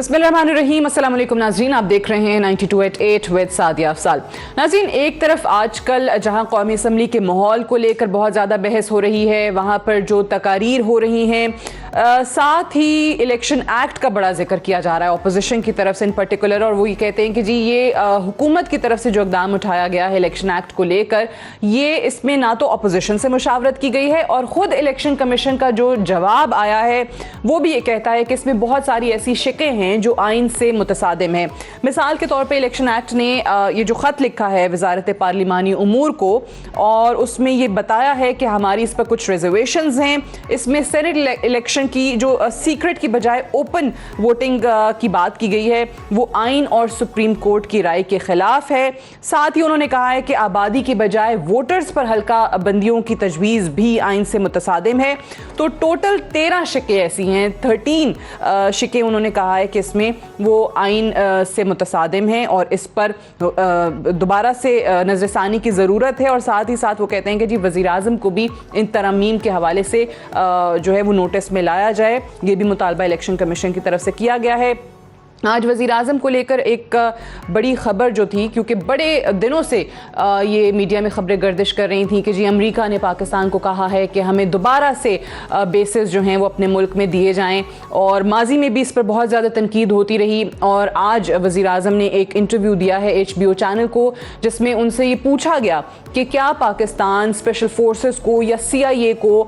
बिस्मिल्लाहिर्रहमानिर्रहीम, अस्सलाम वालेकुम नाज़रीन, आप देख रहे हैं 92.8 विद सादिया अफसाल। नाज़रीन, एक तरफ आजकल जहां कौमी असम्बली के माहौल को लेकर बहुत ज़्यादा बहस हो रही है, वहां पर जो तकारीर हो रही हैं, साथ ही इलेक्शन एक्ट का बड़ा जिक्र किया जा रहा है अपोजिशन की तरफ से इन पर्टिकुलर, और वो ये कहते हैं कि जी ये हुकूमत की तरफ से जो इक़दाम उठाया गया है इलेक्शन एक्ट को लेकर, ये इसमें ना तो अपोजिशन से मुशावरत की गई है और ख़ुद इलेक्शन कमीशन का जो जवाब आया है वो भी ये कहता है कि इसमें बहुत सारी ऐसी शिकें हैं जो आइन से मुतसादिम है। मिसाल के तौर पे इलेक्शन एक्ट ने ये जो ख़त लिखा है वजारत पार्लिमानी उमूर को, और उसमें ये बताया है कि हमारी इस पर कुछ रिजर्वेशंस हैं। इसमें सेनेट इलेक्शन की जो सीक्रेट की बजाय ओपन वोटिंग की बात की गई है वो आइन और सुप्रीम कोर्ट की राय के खिलाफ है। साथ ही उन्होंने कहा है कि आबादी की बजाय वोटर्स पर हल्का बंदियों की तजवीज़ भी आइन से मुतसादिम है। तो टोटल 13 शिकें ऐसी हैं, 13 शिकें उन्होंने कहा है कि इसमें वो आइन से मुतसादिम हैं और इस पर दोबारा से नज़रसानी की ज़रूरत है। और साथ ही साथ वो कहते हैं कि जी वज़ीर आज़म को भी इन तरमीम के हवाले से जो है वो नोटिस में लाया जाए। ये भी मुतालबा इलेक्शन कमीशन की तरफ से किया गया है। आज वज़ीर आज़म को लेकर एक बड़ी ख़बर जो थी, क्योंकि बड़े दिनों से ये मीडिया में ख़बरें गर्दिश कर रही थी कि जी अमेरिका ने पाकिस्तान को कहा है कि हमें दोबारा से बेसिस जो हैं वो अपने मुल्क में दिए जाएं, और माजी में भी इस पर बहुत ज़्यादा तनकीद होती रही। और आज वज़ीर आज़म ने एक इंटरव्यू दिया है HBO चैनल को, जिसमें उनसे ये पूछा गया कि क्या पाकिस्तान स्पेशल फोर्सेस को या CIA को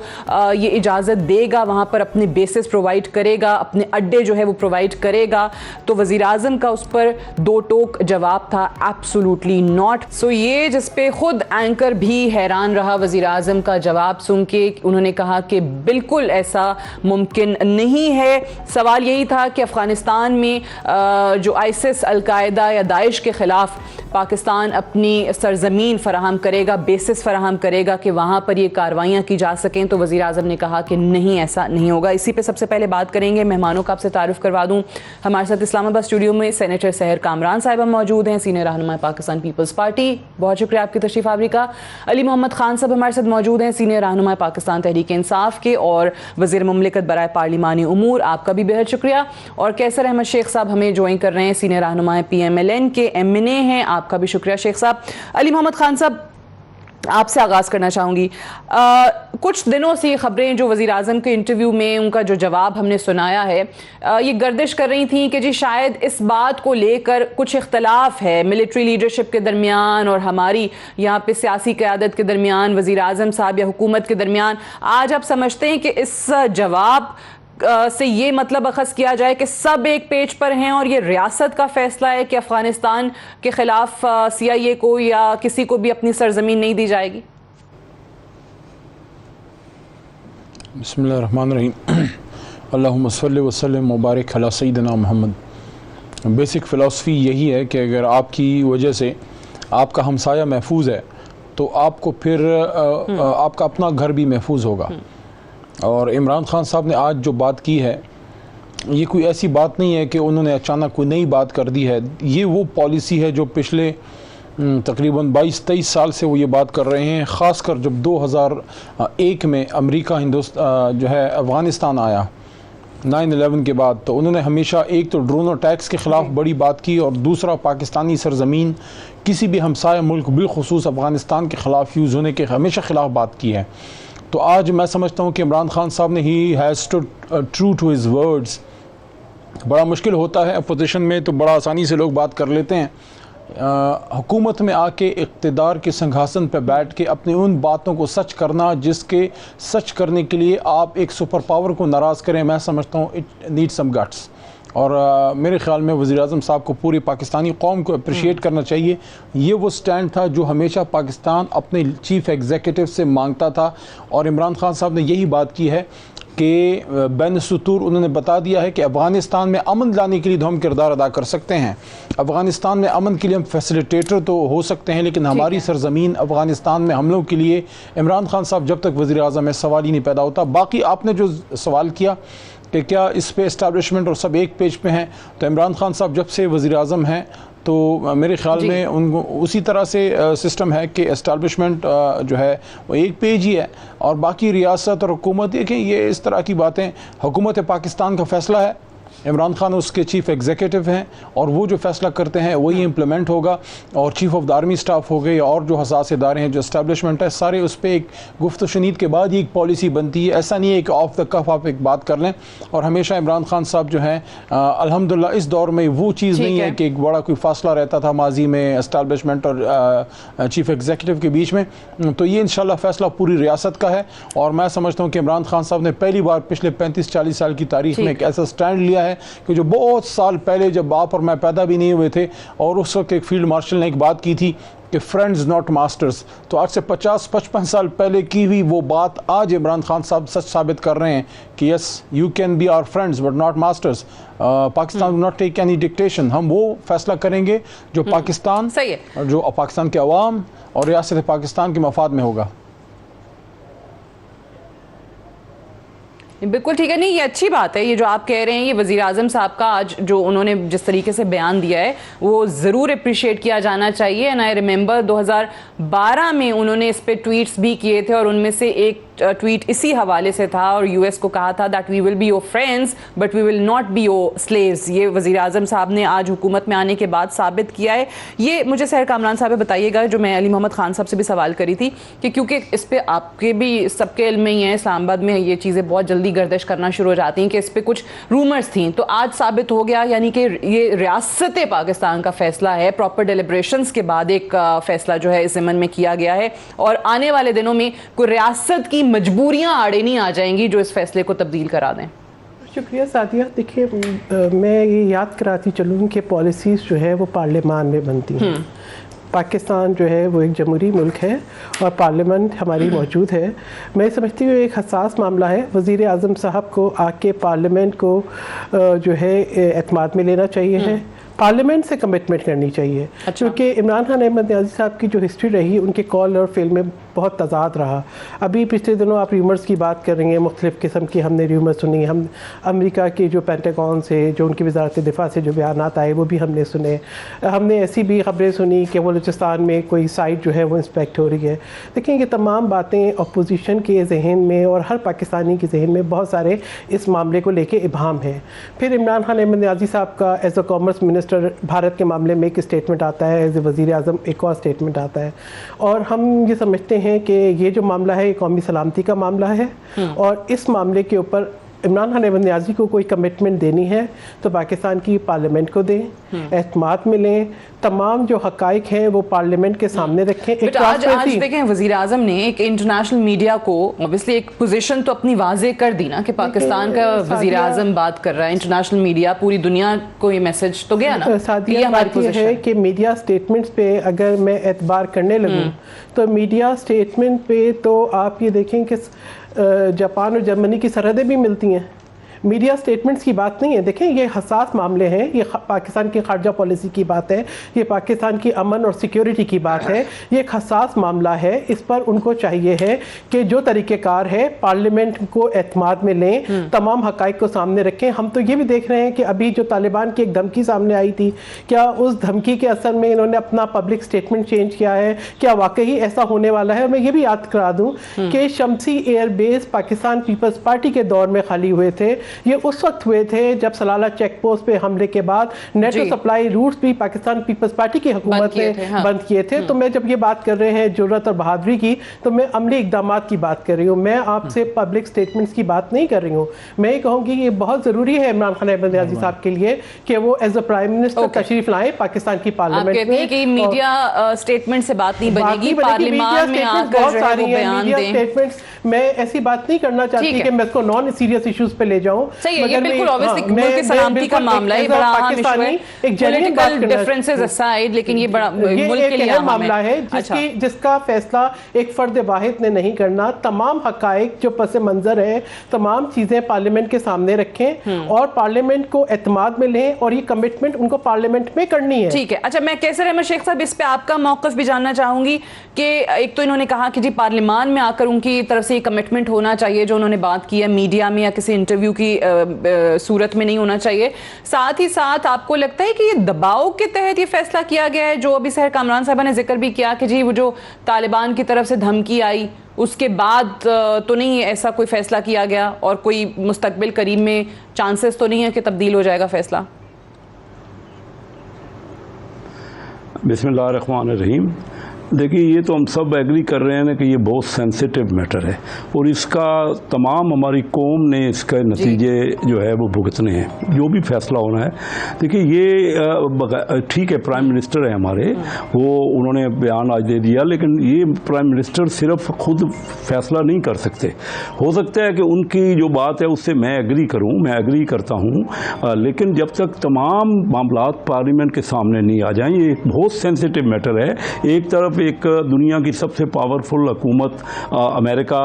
ये इजाज़त देगा, वहाँ पर अपने बेसिस प्रोवाइड करेगा, अपने अड्डे जो है वो प्रोवाइड करेगा। तो वज़ीर आज़म का उस पर दो टोक जवाब था, एब्सोल्युटली नॉट। सो ये जिस पे खुद एंकर भी हैरान रहा वज़ीर आज़म का जवाब सुन के। उन्होंने कहा कि बिल्कुल ऐसा मुमकिन नहीं है। सवाल यही था कि अफ़गानिस्तान में जो ISIS, अलकायदा या दाइश के ख़िलाफ़ पाकिस्तान अपनी सरजमीन फराहम करेगा, बेसिस फराहम करेगा कि वहाँ पर ये कार्रवाइयाँ की जा सकें। तो वज़ीर आज़म ने कहा कि नहीं, ऐसा नहीं होगा। इसी पे सबसे पहले बात करेंगे। मेहमानों का आपसे तारुफ करवा दूँ। हमारे साथ इस्लामाबाद स्टूडियो में सेनेटर सहर कामरान साहिबा मौजूद हैं, सीनियर रहनुमा पाकिस्तान पीपल्स पार्टी, बहुत शुक्रिया आपकी तशरीफ़ आवरी का। अली मोहम्मद खान साहब हमारे साथ मौजूद हैं, सीनियर रहनुमा पाकिस्तान तहरीक इंसाफ के और वज़ीर मुमलिकत बराए पार्लिमानी उमूर, आपका भी बेहद शुक्रिया। और कैसर अहमद शेख साहब हमें ज्वाइन कर रहे हैं, सीनियर रहनुमा PMLN के MNA हैं, आपका भी शुक्रिया शेख साहब। अली मोहम्मद खान साहब, आपसे आगाज़ करना चाहूँगी। कुछ दिनों से ये ख़बरें जो वज़ीर आज़म के इंटरव्यू में उनका जो जवाब हमने सुनाया है, ये गर्दिश कर रही थी कि जी शायद इस बात को लेकर कुछ इख्तलाफ है मिलिट्री लीडरशिप के दरमियान और हमारी यहाँ पे सियासी क़यादत के दरमियान, वज़ीर आज़म साहब या हुकूमत के दरमियान। आज आप समझते हैं कि इस जवाब से ये मतलब अखज़ किया जाए कि सब एक पेज पर हैं और ये रियासत का फ़ैसला है कि अफ़गानिस्तान के ख़िलाफ़ CIA को या किसी को भी अपनी सरजमीन नहीं दी जाएगी? बिस्मिल्लाहिर्रहमानिर्रहीम, अल्लाहुम्मा सल्लि व सल्लिम मुबारक अला सय्यिदिना मुहम्मद। बेसिक फ़िलासफ़ी यही है कि अगर आपकी वजह से आपका हमसाया महफूज है तो आपको फिर आपका अपना घर भी महफूज होगा। और इमरान खान साहब ने आज जो बात की है, ये कोई ऐसी बात नहीं है कि उन्होंने अचानक कोई नई बात कर दी है। ये वो पॉलिसी है जो पिछले तकरीबन 22-23 साल से वो ये बात कर रहे हैं। ख़ासकर जब 2001 में अमेरिका हिंदुस्तान जो है अफ़गानिस्तान आया 9/11 के बाद, तो उन्होंने हमेशा एक तो ड्रोन अटैक्स के ख़िलाफ़ बड़ी बात की और दूसरा पाकिस्तानी सरजमीन किसी भी हमसाया मुल्क बिलखुसूस अफ़गानिस्तान के ख़िलाफ़ यूज़ होने के हमेशा ख़िलाफ़ बात की है। तो आज मैं समझता हूँ कि इमरान खान साहब ने he has stood true to his words. बड़ा मुश्किल होता है अपोजिशन में, तो बड़ा आसानी से लोग बात कर लेते हैं। हुकूमत में आके इक़्तिदार के सिंहासन पर बैठ के अपनी उन बातों को सच करना जिसके सच करने के लिए आप एक सुपर पावर को नाराज़ करें, मैं समझता हूँ इट नीड सम गट्स। और मेरे ख़्याल में वज़ीर आज़म साहब को पूरी पाकिस्तानी कौम को अप्रिशिएट करना चाहिए। ये वो स्टैंड था जो हमेशा पाकिस्तान अपने चीफ़ एग्जीक्यूटिव से मांगता था, और इमरान खान साहब ने यही बात की है कि बैन सुतूर उन्होंने बता दिया है कि अफ़गानिस्तान में अमन लाने के लिए तो हम किरदार अदा कर सकते हैं, अफ़गानिस्तान में अमन के लिए हम फैसिलिटेटर तो हो सकते हैं, लेकिन हमारी सरजमीन अफ़गानिस्तान में हमलों के लिए इमरान खान साहब जब तक वज़ीर आज़म है सवाल ही नहीं पैदा होता। बाकी आपने जो सवाल किया कि क्या इस पे इस्टेब्लिशमेंट और सब एक पेज पे हैं, तो इमरान खान साहब जब से वज़ीर आज़म हैं तो मेरे ख्याल में उनको उसी तरह से सिस्टम है कि इस्टेब्लिशमेंट जो है वो एक पेज ही है और बाकी रियासत और हुकूमत, देखें ये इस तरह की बातें, हुकूमत पाकिस्तान का फ़ैसला है इमरान खान उसके चीफ एग्जीक्यूटिव हैं और वो जो फैसला करते हैं वही इम्प्लीमेंट होगा। और chief of the army staff हो गए और जो हसास इदारे हैं, जो इस्टेब्लिशमेंट है, सारे उस पर एक गुफ्त शनीद के बाद ही एक पॉलिसी बनती है। ऐसा नहीं है कि ऑफ द कफ आप एक बात कर लें। और हमेशा इमरान खान साहब जो हैं अल्हम्दुलिल्लाह इस दौर में वो चीज़ नहीं है कि एक बड़ा कोई फासला रहता था माजी में इस्टेब्लिशमेंट और चीफ एग्जीक्यूटिव के बीच में। तो ये इंशाल्लाह फैसला पूरी रियासत का है और मैं समझता हूँ कि इमरान खान साहब ने पहली बार पिछले 35-40 साल की तारीख में एक ऐसा स्टैंड लिया है कि जो बहुत साल पहले जब आप और मैं पैदा भी नहीं हुए थे और उस वक्त एक फील्ड मार्शल ने एक बात की थी कि फ्रेंड्स नॉट मास्टर्स, तो आज से 50-55 साल पहले की हुई वो बात आज इमरान खान साहब सच साबित कर रहे हैं कि yes you can be our friends but not masters. Pakistan will not take any dictation. हम वो फैसला करेंगे जो पाकिस्तान सही है, जो पाकिस्तान के अवाम और रियासत पाकिस्तान के मफाद में होगा। बिल्कुल ठीक है। नहीं, ये अच्छी बात है, ये जो आप कह रहे हैं, ये वज़ीर आज़म साहब का आज जो उन्होंने जिस तरीके से बयान दिया है वो ज़रूर अप्रिशिएट किया जाना चाहिए। एंड आई रिमेंबर 2012 में उन्होंने इस पे ट्वीट्स भी किए थे और उनमें से एक ट्वीट इसी हवाले से था और यूएस को कहा था that we will be your friends but we will not be your slaves. ये वज़ीर आज़म साहब ने आज हुकूमत में आने के बाद साबित किया है। ये मुझे सहर कामरान साहब बताइएगा, जो मैं अली मोहम्मद खान साहब से भी सवाल करी थी कि क्योंकि इस पर आपके भी सबके इल्म में ही है, इस्लामाबाद में ये चीज़ें बहुत जल्दी गर्दिश करना शुरू हो जाती हैं कि इस पर कुछ रूमर्स थी, तो आज साबित हो गया, यानी कि ये रियासत पाकिस्तान का फैसला है, प्रॉपर डेलिब्रेशंस के बाद एक फैसला जो है इस ज़मन में किया गया है और आने वाले दिनों में कोई रियासत की मजबूरियां आड़े नहीं आ जाएंगी जो इस फैसले को तब्दील करा दें। शुक्रिया सादिया। देखिए, मैं ये याद कराती चलूँ कि पॉलिसीज़ जो है वो पार्लियामान में बनती हैं। पाकिस्तान जो है वो एक जमहूरी मुल्क है और पार्लियामेंट हमारी मौजूद है। मैं समझती हूँ एक हसास मामला है, वज़ीर आज़म साहब को आके पार्लियामेंट को जो है एतमाद में लेना चाहिए है, पार्लियामेंट से कमिटमेंट करनी चाहिए। क्योंकि इमरान खान अहमद न्याज़ी साहब की जो हिस्ट्री रही, उनके कॉल और फेल में बहुत तज़ाद रहा। अभी पिछले दिनों आप र्यूमर्स की बात कर रही हैं, मुख्तलिफ़ किस्म की हमने र्यूमर्स सुनी। हम अमेरिका के जो पेंटागन से, जो उनकी वजारत दिफा से जो बयान आए वो भी हमने सुने। हमने ऐसी भी खबरें सुनी कि बलूचिस्तान में कोई साइट जो है वो इंस्पेक्ट हो रही है। देखिए, ये तमाम बातें अपोजिशन के जहन में और हर पाकिस्तानी के जहन में बहुत सारे इस मामले को लेके इबाम है। फिर इमरान खान अहमद न्याज़ी साहब का as a commerce minister Bharat के मामले में एक स्टेटमेंट आता है, एज ए वज़ीर आज़म एक और स्टेटमेंट आता है और हम ये समझते हैं कि ये जो मामला है ये कौमी सलामती का मामला है और इस मामले के ऊपर इमरान खान अहमद न्याज़ी को कोई कमिटमेंट देनी है तो पाकिस्तान की पार्लियामेंट को दें, एतमाद मिलें, तमाम जो हकाइक हैं वो पार्लियामेंट के सामने रखें। एक आज देखें, वज़ीर आज़म ने एक इंटरनेशनल मीडिया को ऑब्वियसली एक पोजीशन तो अपनी वाजे कर दी ना कि पाकिस्तान का वज़ीर आज़म बात कर रहा है, इंटरनेशनल मीडिया, पूरी दुनिया को ये मैसेज तो गया ना। सादिया, बात यह है कि मीडिया स्टेटमेंट्स पे अगर मैं एतबार करने लगूँ तो मीडिया स्टेटमेंट पे तो आप ये देखें कि जापान और जर्मनी की सरहदें भी मिलती हैं। मीडिया स्टेटमेंट्स की बात नहीं है। देखें, ये हसास मामले हैं, ये पाकिस्तान की खारजा पॉलिसी की बात है, ये पाकिस्तान की अमन और सिक्योरिटी की बात है, ये एक हसास मामला है। इस पर उनको चाहिए है कि जो तरीक़ेकार है पार्लियामेंट को एतमाद में लें, तमाम हकाइक को सामने रखें। हम तो ये भी देख रहे हैं कि अभी जो तालिबान की एक धमकी सामने आई थी, क्या उस धमकी के असर में इन्होंने अपना पब्लिक स्टेटमेंट चेंज किया है? क्या वाकई ऐसा होने वाला है? मैं ये भी याद करा दूँ कि शमसी एयरबेस पाकिस्तान पीपल्स पार्टी के दौर में खाली हुए थे। ये उस वक्त हुए थे जब सलाला चेक पोस्ट पे हमले के बाद नेटो सप्लाई रूट्स भी पाकिस्तान पीपल्स पार्टी की हुकूमत ने बंद किए थे। तो मैं जब ये बात कर रहे हैं जुर्रत और बहादुरी की, तो मैं अमली इकदाम की बात कर रही हूँ, मैं आपसे पब्लिक स्टेटमेंट्स की बात नहीं कर रही हूँ। मैं ये कहूँगी ये बहुत ज़रूरी है इमरान खान अहमद न्याज़ी साहब के लिए कि वो एज अ प्राइम मिनिस्टर तशरीफ लाएं पाकिस्तान की पार्लियामेंट में। कि मीडिया स्टेटमेंट से बात नहीं बनेगी, पार्लियामेंट में आकर बहुत जो है सारी वो बयान मीडिया दें। स्टेटमेंट्स, मैं ऐसी बात नहीं करना चाहती कि मैं इसको नॉन सीरियस इश्यूज पे ले जाऊं। सही है, ये बिल्कुल ऑब्वियसली मुल्क की सलामती का मामला है, बड़ा अहम इशू है, पॉलिटिकल डिफरेंसेस असाइड, लेकिन ये बड़ा मुल्क के लिए अहम मामला है जिसका फैसला एक फर्द वाहिद ने नहीं करना। तमाम हकाइक जो पस मंजर है, तमाम चीजें पार्लियामेंट के सामने रखें और पार्लियामेंट को एतमाद में लें और ये कमिटमेंट उनको पार्लियामेंट में करनी है। ठीक है। अच्छा, मैं कैसर अहमद शेख साहब इस पे आपका मौक़िफ़ भी जानना चाहूंगी कि एक तो इन्होंने कहा कि जी पार्लियामान में आकर उनकी तरफ से ये कमिटमेंट होना चाहिए जो उन्होंने बात की है, मीडिया में या किसी इंटरव्यू की सूरत में नहीं होना चाहिए। साथ ही साथ आपको लगता है कि ये दबाव के तहत ये फैसला किया गया है, जो अभी सहर कामरान साहब ने जिक्र भी किया कि जी वो जो तालिबान की तरफ से धमकी आई उसके बाद तो नहीं ऐसा कोई फैसला किया गया और कोई मुस्तकबिल करीब में चांसेस तो नहीं है कि तब्दील हो जाएगा फैसला? बिस्मिल्लाहिर्रहमानिर्रहीम। देखिए, ये तो हम सब एग्री कर रहे हैं ना कि ये बहुत सेंसिटिव मैटर है और इसका तमाम हमारी कौम ने इसके नतीजे जो है वो भुगतने हैं, जो भी फैसला होना है। देखिए, ये ठीक है, प्राइम मिनिस्टर है हमारे, वो उन्होंने बयान आज दे दिया, लेकिन ये प्राइम मिनिस्टर सिर्फ खुद फैसला नहीं कर सकते। हो सकता है कि उनकी जो बात है उससे मैं एग्री करूँ, मैं एग्री करता हूँ, लेकिन जब तक तमाम मामलात पार्लियामेंट के सामने नहीं आ जाएं, ये बहुत सेंसिटिव मैटर है। एक तरफ एक दुनिया की सबसे पावरफुल हुकूमत अमेरिका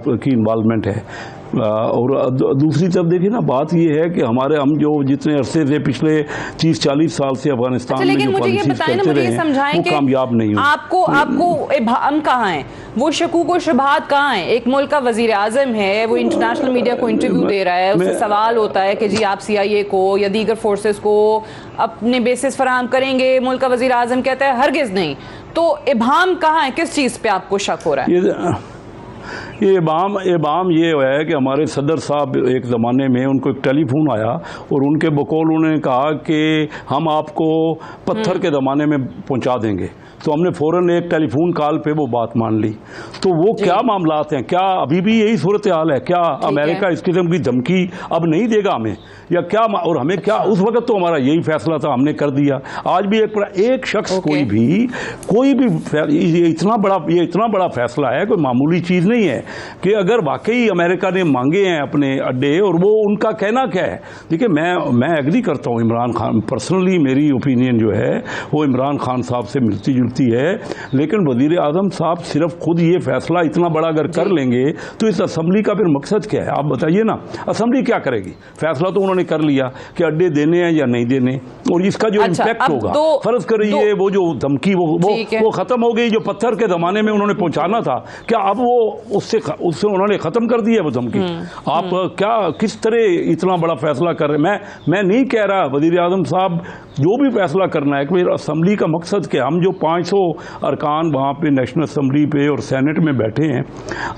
की इन्वॉल्वमेंट है और दूसरी तरफ देखिए ना, बात ये है कि हम जो जितने अरसे से पिछले 30-40 साल से अफगानिस्तान में जो पॉलिसीज करते रहे हैं वो कामयाब नहीं हुई। आपको इब्हाम कहाँ है, वो शकूक व शुबहात कहाँ है? एक मुल्क का वजीर आजम है, वो इंटरनेशनल मीडिया को इंटरव्यू दे रहा है, उससे सवाल होता है कि जी आप CIA को या दीगर फोर्सेस को अपने बेसिस फराहम करेंगे? मुल्क का वजीर आजम कहता है हरगिज नहीं। तो इब्हाम कहाँ है, किस चीज़ पे आपको शक हो रहा है? ये इबाम ये है कि हमारे सदर साहब एक ज़माने में उनको एक टेलीफोन आया और उनके बकौल उन्होंने कहा कि हम आपको पत्थर के ज़माने में पहुंचा देंगे, तो हमने फ़ौरन एक टेलीफोन कॉल पे वो बात मान ली। तो वो क्या मामलात हैं? क्या अभी भी यही सूरत हाल है? क्या अमेरिका इस किस्म की धमकी अब नहीं देगा हमें, या क्या? और हमें क्या, उस वक्त तो हमारा यही फैसला था, हमने कर दिया। आज भी एक शख्स कोई भी ये इतना बड़ा फैसला है, कोई मामूली चीज़ नहीं है कि अगर वाकई अमेरिका ने मांगे हैं अपने अड्डे, और वो उनका कहना क्या है। देखिए, मैं एग्री करता हूँ इमरान खान, पर्सनली मेरी ओपिनियन जो है वो इमरान खान साहब से मिलती जुलती है, लेकिन वजीर आजम साहब सिर्फ खुद ये फैसला इतना बड़ा अगर कर लेंगे तो इस असम्बली का फिर मकसद क्या है? आप बताइए ना, असम्बली क्या करेगी? फैसला तो उन्होंने कर लिया कि अड्डे देने हैं या नहीं देने, और इसका जो इम्पैक्ट होगा, फर्ज करिए वो जो धमकी वो खत्म हो गई, जो पत्थर के जमाने में उन्होंने पहुंचाना था, क्या अब वो उससे उन्होंने खत्म कर दिया वो धमकी? आप क्या किस तरह इतना बड़ा फैसला कर रहे हैं? मैं नहीं कह रहा, वजीर आजम साहब जो भी फैसला करना है, कि असम्बली का मकसद क्या? हम जो 500 अरकान वहाँ पे नेशनल असम्बली पे और सेनेट में बैठे हैं,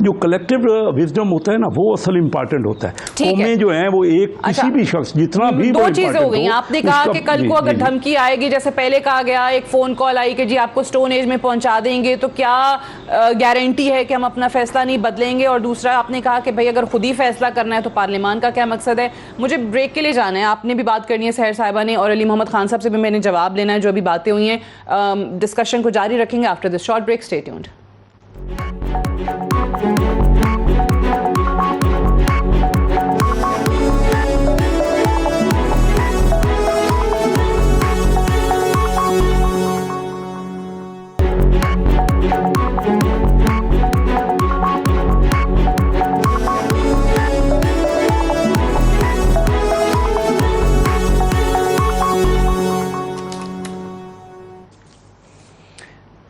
जो कलेक्टिव विजडम होता है ना, वो असल इम्पॉर्टेंट होता है। कौमें जो हैं वो एक किसी भी शख्स जितना भी, दो चीजें हो गई। आपने कहा कि कल को अगर धमकी आएगी, जैसे पहले कहा गया, एक फोन कॉल आई कि जी आपको स्टोन एज में पहुंचा देंगे, तो क्या गारंटी है कि हम अपना फैसला नहीं बदलेंगे? और दूसरा, आपने कहा कि भाई अगर खुद ही फैसला करना है तो पार्लियामान का क्या मकसद है? मुझे ब्रेक के लिए जाना है, आपने भी बात करनी है सहर साहिबा ने, और अली मोहम्मद खान साहब से भी मैंने जवाब लेना है जो अभी बातें हुई हैं। डिस्कशन को जारी रखेंगे after this short break. Stay tuned.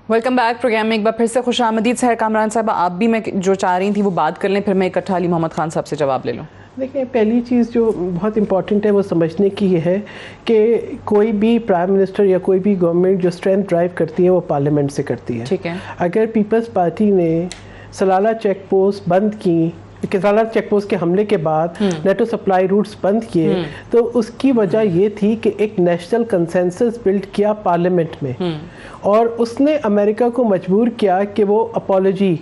Welcome back. Programme में एक बार फिर से खुश आमदीद। सहर कामरान साहब, आप भी मैं जो चाह रही थी वो बात कर लें, फिर मैं इकट्ठा अली मोहम्मद खान साहब से जवाब ले लूँ। देखिए, पहली चीज़ जो बहुत इम्पॉर्टेंट है वो समझने की ये है कि कोई भी प्राइम मिनिस्टर या कोई भी गवर्नमेंट जो स्ट्रेंथ ड्राइव करती है वो पार्लियामेंट से करती है। ठीक है। अगर पीपल्स पार्टी ने सलाला चेक पोस्ट बंद की, सलाला चेक पोस्ट के हमले के बाद नेटो सप्लाई रूट्स बंद किए, तो उसकी वजह ये थी कि एक नेशनल कंसेंसस बिल्ड किया पार्लियामेंट में, और उसने अमेरिका को मजबूर किया कि वो अपॉलॉजी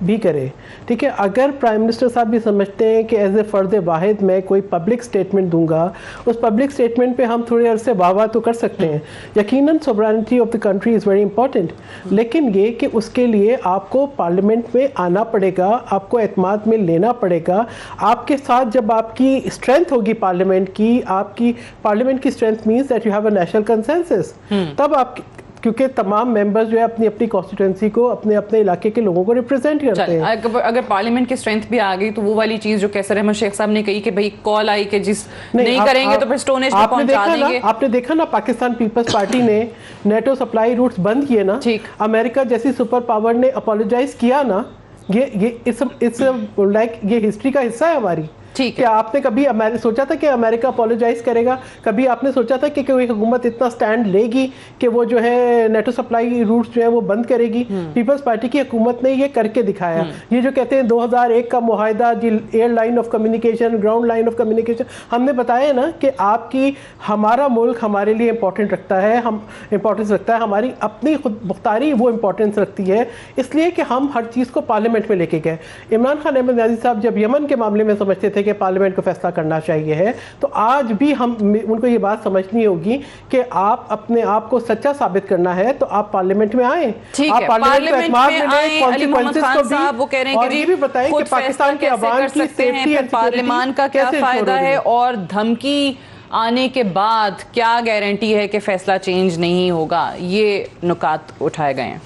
भी करे। ठीक है, अगर प्राइम मिनिस्टर साहब भी समझते हैं कि एज ए फ़र्द वाहिद मैं कोई पब्लिक स्टेटमेंट दूंगा, उस पब्लिक स्टेटमेंट पे हम थोड़े अरसे वाह तो कर सकते हैं, यकीनन sovereignty of the country is very important, लेकिन ये कि उसके लिए आपको पार्लियामेंट में आना पड़ेगा, आपको एतमाद में लेना पड़ेगा। आपके साथ जब आपकी स्ट्रेंथ होगी पार्लियामेंट की, आपकी पार्लियामेंट की strength means that you have a national consensus, तब आप, क्योंकि तमाम मेंबर्स जो है अपनी अपनी कॉन्स्टिट्यूंसी को, अपने अपने इलाके के लोगों को रिप्रेजेंट करते हैं। अगर पार्लियामेंट की स्ट्रेंथ भी आ गई तो वो वाली चीज जो कैसर अहमद शेख साहब ने कही कि भाई कॉल आई कि जिस नहीं करेंगे तो फिर स्टोन एज पे पहुंचा देंगे। आपने देखा ना, पाकिस्तान पीपल्स पार्टी ने नेटो सप्लाई रूट्स बंद किए ना, अमेरिका जैसी सुपर पावर ने अपोलोजाइज किया ना, ये हिस्ट्री का हिस्सा है हमारी। ठीक है। क्या आपने कभी सोचा था कि अमेरिका अपोलोजाइज करेगा? कभी आपने सोचा था कि कोई हुकूमत इतना स्टैंड लेगी कि वो जो है नेटो सप्लाई रूट्स जो है वो बंद करेगी? पीपल्स पार्टी की हुकूमत ने ये करके दिखाया। ये जो कहते हैं 2001 का मुआहिदा, air line of communication, ground line of communication, हमने बताया ना कि आपकी हमारा मुल्क हमारे लिए इंपॉर्टेंट रखता है, हम इंपॉर्टेंस रखता है, हमारी अपनी खुद मुख्तारी वो इंपॉर्टेंस रखती है, इसलिए कि हम हर चीज़ को पार्लियामेंट में लेके गए। इमरान खान अहमद न्याजी साहब जब यमन के मामले में समझते थे कि पार्लियामेंट को फैसला करना चाहिए है, तो आज भी हम उनको ये बात समझनी होगी कि आप अपने आप को सच्चा साबित करना है तो आप पार्लियामेंट में आए, ठीक आप है, पार्लियामेंट में एतमाद में लें, अली मोहम्मद कॉन्सिक्वेंसेस खान को साहब वो कह रहे हैं और कि ये भी बताएं कि पाकिस्तान के अवाम की सेफ्टी एंड पार्लियामान का क्या फायदा है और धमकी आने के बाद क्या गारंटी है कि फैसला चेंज नहीं होगा, ये नुकात उठाए गए हैं।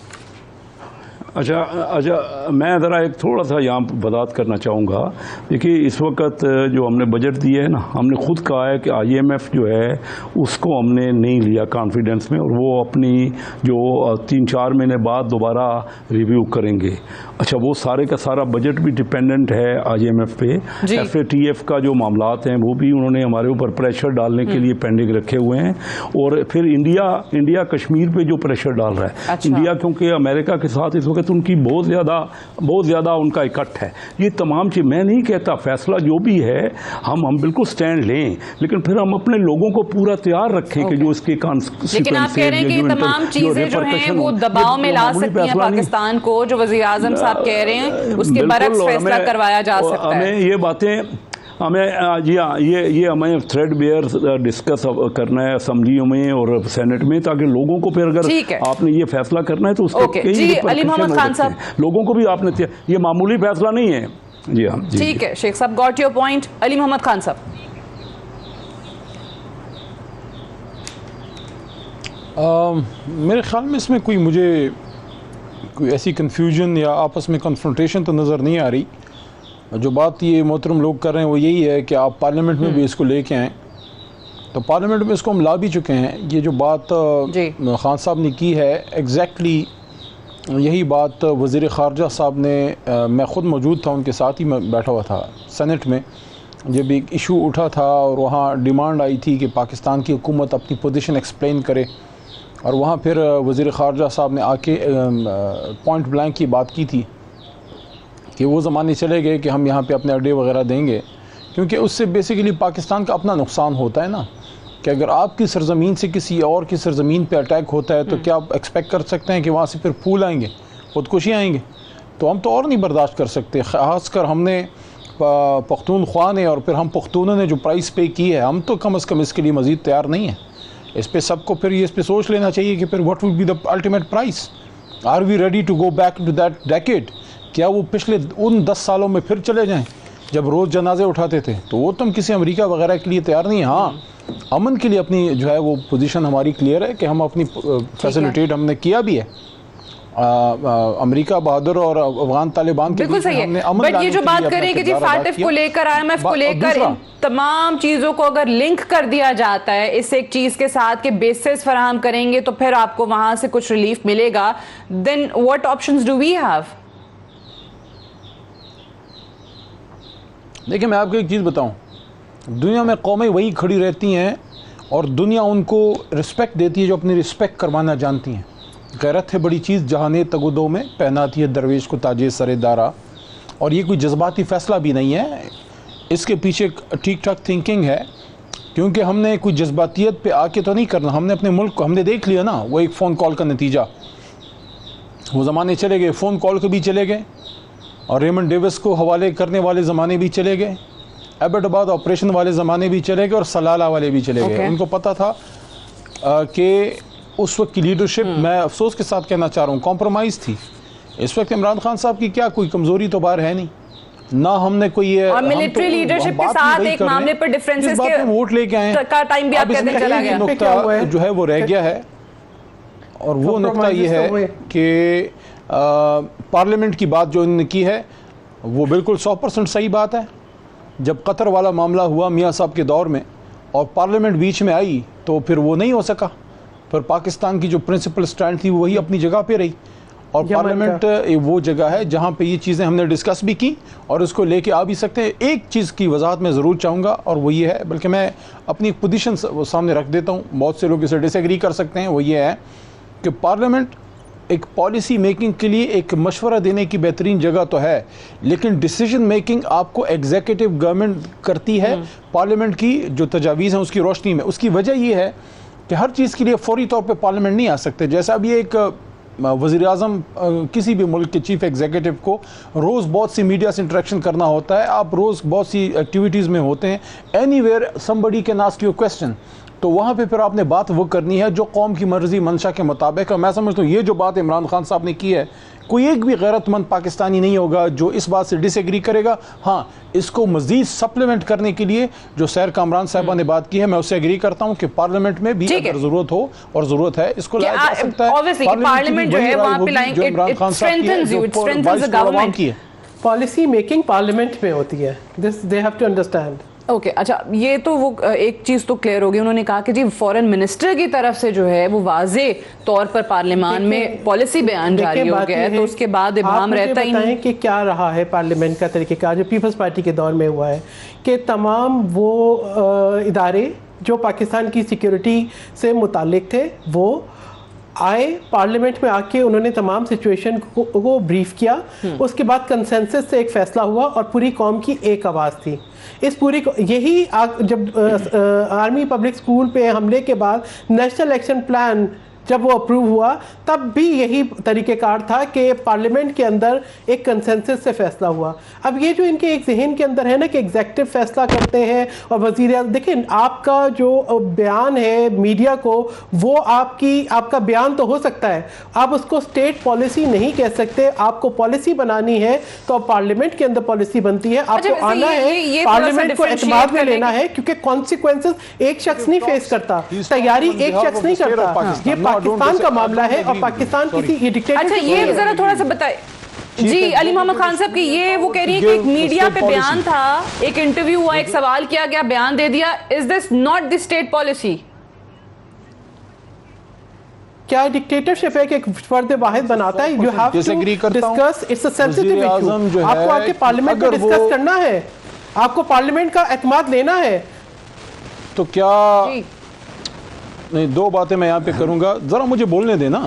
अच्छा, मैं ज़रा एक थोड़ा सा यहाँ वजाहत करना चाहूँगा। देखिए, इस वक्त जो हमने बजट दिया है ना, हमने खुद कहा है कि IMF जो है उसको हमने नहीं लिया कॉन्फिडेंस में, और वो अपनी जो 3-4 महीने बाद दोबारा रिव्यू करेंगे। अच्छा, वो सारे का सारा बजट भी डिपेंडेंट है IMF पे। FATF का जो मामलात हैं वो भी उन्होंने हमारे ऊपर प्रेशर डालने के लिए पेंडिंग रखे हुए हैं, और फिर इंडिया कश्मीर पे जो प्रेशर डाल रहा है। अच्छा। इंडिया क्योंकि अमेरिका के साथ इस वक्त उनकी बहुत ज़्यादा उनका इकट्ठ है। ये तमाम चीज़, मैं नहीं कहता फैसला जो भी है हम बिल्कुल स्टैंड लें, लेकिन फिर हम अपने लोगों को पूरा तैयार रखें कि जो इसके लेकिन आप कह रहे हैं कि ये तमाम चीजें जो हैं वो दबाव में ला सकती हैं पाकिस्तान को, जो वज़ीर आज़म साहब कह रहे हैं उसके बरक्स फैसला करवाया जा सकता है। हमें ये बातें जी हाँ, ये हमें थ्रेड बेयर डिस्कस करना है असेंबलियों में और सेनेट में, ताकि लोगों को फिर अगर आपने ये फैसला करना है तो उसके जी अली मोहम्मद खान साहब, लोगों को भी आपने, ये मामूली फैसला नहीं है। जी हाँ, ठीक है शेख साहब, got your point. Ali Mohammad Khan साहब, मेरे ख्याल में इसमें कोई ऐसी कन्फ्यूजन या आपस में कन्फ्रंटेशन तो नज़र नहीं आ रही। जो बात ये मोहतरम लोग कर रहे हैं वो यही है कि आप पार्लियामेंट में भी इसको लेके आएँ, तो पार्लियामेंट में इसको हम ला भी चुके हैं। ये जो बात खान साहब ने की है, एग्जैक्टली यही बात वज़ीर ख़ारजा साहब ने, मैं ख़ुद मौजूद था, उनके साथ ही मैं बैठा हुआ था सेनेट में जब एक इशू उठा था और वहाँ डिमांड आई थी कि पाकिस्तान की हुकूमत अपनी पोजीशन एक्सप्लेन करे, और वहाँ फिर वज़ीर ख़ारजा साहब ने आके पॉइंट ब्लैंक की बात की थी कि वो ज़माने चले गए कि हम यहाँ पे अपने अड्डे वगैरह देंगे, क्योंकि उससे बेसिकली पाकिस्तान का अपना नुकसान होता है ना, कि अगर आपकी सरज़मीन से किसी और की सरज़मीन पे अटैक होता है तो क्या आप एक्सपेक्ट कर सकते हैं कि वहाँ से फिर फूल आएंगे, खुदकुशी आएंगे? तो हम तो और नहीं बर्दाश्त कर सकते। ख़ासकर हमने पख्तूनख्वा ने और फिर हम पख्तूनों ने जो प्राइस पे की है, हम तो कम अज़ कम इसके लिए मज़ीद तैयार नहीं है। इस पर सबको फिर ये इस पर सोच लेना चाहिए कि फिर what will be the ultimate price, are we ready to go back to that decade? क्या वो पिछले उन 10 सालों में फिर चले जाएं जब रोज़ जनाजे उठाते थे? तो वो तो हम किसी अमेरिका वगैरह के लिए तैयार नहीं है। हाँ, अमन के लिए अपनी जो है वो पोजीशन हमारी क्लियर है कि हम अपनी फैसिलिटेट हमने किया भी है। अमेरिका बहादुर और अफगान तालिबान के बीच में हमने अमन, बट ये जो बात करें कि जी फाटिफ को लेकर, IMF को लेकर, इन तमाम चीज़ों को अगर लिंक कर दिया जाता है इस एक चीज़ के साथ कि बेसिस फराहम करेंगे तो फिर आपको वहाँ से कुछ रिलीफ मिलेगा, then what options do we have? देखिए, मैं आपको एक चीज़ बताऊं, दुनिया में कौमें वही खड़ी रहती हैं और दुनिया उनको रिस्पेक्ट देती है जो अपनी रिस्पेक्ट करवाना जानती हैं। गैरत है बड़ी चीज़, जहाने तगुदों में पहनाती है दरवेश को ताजे सरे दारा। और ये कोई जज्बाती फ़ैसला भी नहीं है, इसके पीछे ठीक ठाक थिंकिंग है, क्योंकि हमने कोई जज्बातियत पे आके तो नहीं करना। हमने अपने मुल्क को हमने देख लिया ना, वो एक फ़ोन कॉल का नतीजा, वो ज़माने चले गए, फ़ोन कॉल के भी चले गए, और रेमंड डेविस को हवाले करने वाले ज़माने भी चले गए, एबटाबाद ऑपरेशन वाले ज़माने भी चले गए, और सलाला वाले भी चले गए। उनको पता था कि उस वक्त की लीडरशिप, मैं अफसोस के साथ कहना चाह रहा हूँ, कॉम्प्रोमाइज़ थी। इस वक्त इमरान खान साहब की क्या कोई कमज़ोरी तो बाहर है नहीं ना, हमने कोई मिलिट्री लीडरशिप के साथ एक मामले पर डिफरेंसेस के वोट लेके आए का टाइम भी आप कहते चला गया, नुक्ता जो है वो रह गया है, और वो नुक्ता ये है कि पार्लियामेंट की बात जो इन्होंने की है वो बिल्कुल 100% सही बात है। जब कतर वाला मामला हुआ मियाँ साहब के दौर में और पार्लियामेंट बीच में आई तो फिर वो नहीं हो सका, फिर पाकिस्तान की जो प्रिंसिपल स्टैंड थी वही अपनी जगह पे रही, और पार्लियामेंट वो जगह है जहाँ पे ये चीज़ें हमने डिस्कस भी की और इसको लेके आ भी सकते हैं। एक चीज़ की वजाहत मैं ज़रूर चाहूँगा और वो ये है, बल्कि मैं अपनी पोजीशन सामने रख देता हूँ, बहुत से लोग इसे डिसएग्री कर सकते हैं, वो ये है कि पार्लियामेंट एक पॉलिसी मेकिंग के लिए एक मशवरा देने की बेहतरीन जगह तो है, लेकिन डिसीजन मेकिंग आपको एग्जीक्यूटिव गवर्नमेंट करती है पार्लियामेंट की जो तजावीज़ हैं उसकी रोशनी में। उसकी वजह ये है कि हर चीज़ के लिए फौरी तौर पे पार्लियामेंट नहीं आ सकते। जैसा अब ये एक वज़ीर आज़म किसी भी मुल्क के चीफ एग्जीक्यूटिव को रोज़ बहुत सी मीडिया से इंटरेक्शन करना होता है, आप रोज़ बहुत सी एक्टिविटीज़ में होते हैं, anywhere somebody can ask you question, तो वहाँ पे फिर आपने बात वो करनी है जो कौम की मर्जी मंशा के मुताबिक है। मैं समझता हूँ ये जो बात इमरान खान साहब ने की है, कोई एक भी गैरतमंद पाकिस्तानी नहीं होगा जो इस बात से डिसएग्री करेगा। हाँ, इसको मजीद सप्लीमेंट करने के लिए जो सैर कामरान साहबा ने बात की है, मैं उससे एग्री करता हूँ कि पार्लियामेंट में भी अगर जरूरत हो और जरूरत है इसको लाया जा सकता है। पार्लियामेंट जो है वहाँ पे लाएंगे, it strengthens you, it strengthens the government. Policy making parliament में होती है, this they have to understand. Okay, अच्छा, ये तो वो एक चीज़ तो क्लियर होगी। उन्होंने कहा कि जी फॉरेन मिनिस्टर की तरफ से जो है वो वाजे तौर पर पार्लियामान में पॉलिसी बयान जारी हो गया है, तो उसके बाद इबाम रहता ही नहीं कि क्या रहा है पार्लियामेंट का तरीक़ेकार जो पीपल्स पार्टी के दौर में हुआ है कि तमाम वो इदारे जो पाकिस्तान की सिक्योरिटी से मुतालिक थे वो आए पार्लियामेंट में आके उन्होंने तमाम सिचुएशन को ब्रीफ किया। उसके बाद कंसेंसस से एक फैसला हुआ और पूरी कौम की एक आवाज़ थी। इस पूरी यही जब आर्मी पब्लिक स्कूल पे हमले के बाद नेशनल एक्शन प्लान जब वो अप्रूव हुआ तब भी यही तरीक़ेकार था कि पार्लियामेंट के अंदर एक कंसेंसस से फैसला हुआ। अब ये जो इनके एक जहन के अंदर है ना कि एग्जेक्टिव फैसला करते हैं और वज़ीर, देखिए आपका जो बयान है मीडिया को, वो आपका बयान तो हो सकता है, आप उसको स्टेट पॉलिसी नहीं कह सकते। आपको पॉलिसी बनानी है तो पार्लियामेंट के अंदर पॉलिसी बनती है, आपको आना है, पार्लियामेंट को एतमाद में लेना है, क्योंकि कॉन्सिक्वेंसेस एक शख्स नहीं फेस करता, तैयारी एक शख्स नहीं करता। ये पाकिस्तान का मामला है और पाकिस्तान किसी डिक्टेटरशिप। अच्छा, ये जरा थोड़ा सा बताए जी अली मोहम्मद खान साहब की, ये वो कह रही है कि एक मीडिया पे बयान था, एक इंटरव्यू हुआ, एक सवाल किया गया, बयान दे दिया। Is this not the state policy? क्या डिक्टेटरशिप है कि एक फर्द वाहिद बनाता है? You have to discuss, it's a sensitive issue. आपको आके पार्लियामेंट में डिस्कस करना है, आपको पार्लियामेंट का एतमाद लेना है। तो क्या नहीं, दो बातें मैं यहाँ पे करूँगा, ज़रा मुझे बोलने देना।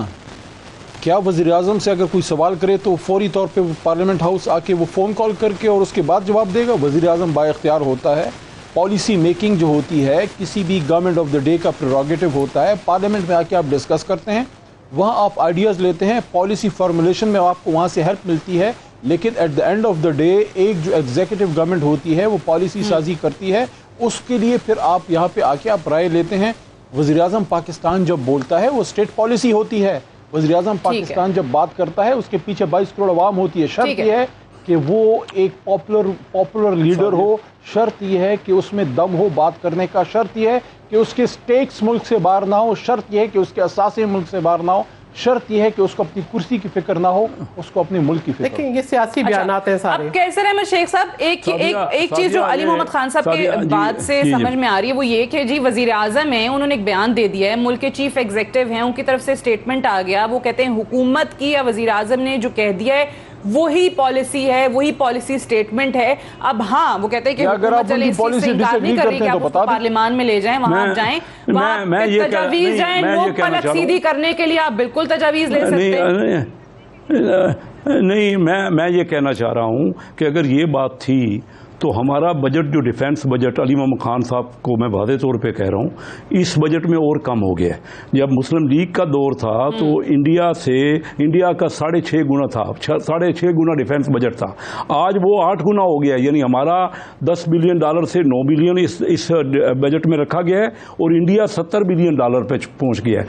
क्या वज़ीर आज़म से अगर कोई सवाल करे तो फौरी तौर पे पार्लियामेंट हाउस आके वो फ़ोन कॉल करके और उसके बाद जवाब देगा? वज़ीर आज़म बाइख्तियार होता है, पॉलिसी मेकिंग जो होती है किसी भी गवर्नमेंट ऑफ द डे का प्रेरोगेटिव होता है। पार्लियामेंट में आके आप डिस्कस करते हैं, वहाँ आप आइडियाज़ लेते हैं, पॉलिसी फार्मूलेशन में आपको वहाँ से हेल्प मिलती है, लेकिन at the end of the day एक जो एग्जीक्यूटिव गवर्नमेंट होती है वो पॉलिसी साजी करती है, उसके लिए फिर आप यहाँ पे आके आप राय लेते हैं। वज़ीर आज़म पाकिस्तान जब बोलता है वो स्टेट पॉलिसी होती है। वज़ीर आज़म पाकिस्तान जब बात करता है उसके पीछे 22 करोड़ आवाम होती है। शर्त यह है कि वो एक पॉपुलर लीडर हो, शर्त यह है कि उसमें दम हो बात करने का, शर्त यह है कि उसके स्टेक्स मुल्क से बाहर ना हो, शर्त यह है कि उसके असासे मुल्क से बाहर ना हो, शर्त यह है कि उसको अपनी कुर्सी की फिक्र ना हो, उसको अपने मुल्क की फिक्र। देखिए ये सियासी बयानात हैं सारे। अब कैसर अहमद शेख साहब, एक चीज जो अली मोहम्मद खान साहब के बात से समझ में आ रही है वो ये कि जी वजीर आजम है, उन्होंने एक बयान दे दिया है, मुल्क के चीफ एग्जीक्यूटिव हैं, उनकी तरफ से स्टेटमेंट आ गया, वो कहते हैं हुकूमत की या वजीर आजम ने जो कह दिया है वही पॉलिसी है, वही पॉलिसी स्टेटमेंट है। अब हाँ, वो कहते हैं कि हुकूमत चले इस चीज से इनकार नहीं कर रही कि आप उसको पार्लियामान में ले जाएं, वहां आप जाएं, वहां तजावीज जाएं, लोग पलक सीधी करने के लिए आप बिल्कुल तजावीज ले सकते हैं। नहीं, मैं ये कहना चाह रहा हूँ कि अगर ये बात थी तो हमारा बजट जो डिफेंस बजट, अली मोहम्मद खान साहब को मैं वादे तौर पे कह रहा हूँ, इस बजट में और कम हो गया है। जब मुस्लिम लीग का दौर था तो इंडिया का 6.5 गुना था, 6.5 गुना डिफेंस बजट था। आज वो 8 गुना हो गया, यानी हमारा $10 बिलियन से 9 बिलियन इस बजट में रखा गया है और इंडिया $70 बिलियन पे पहुँच गया है।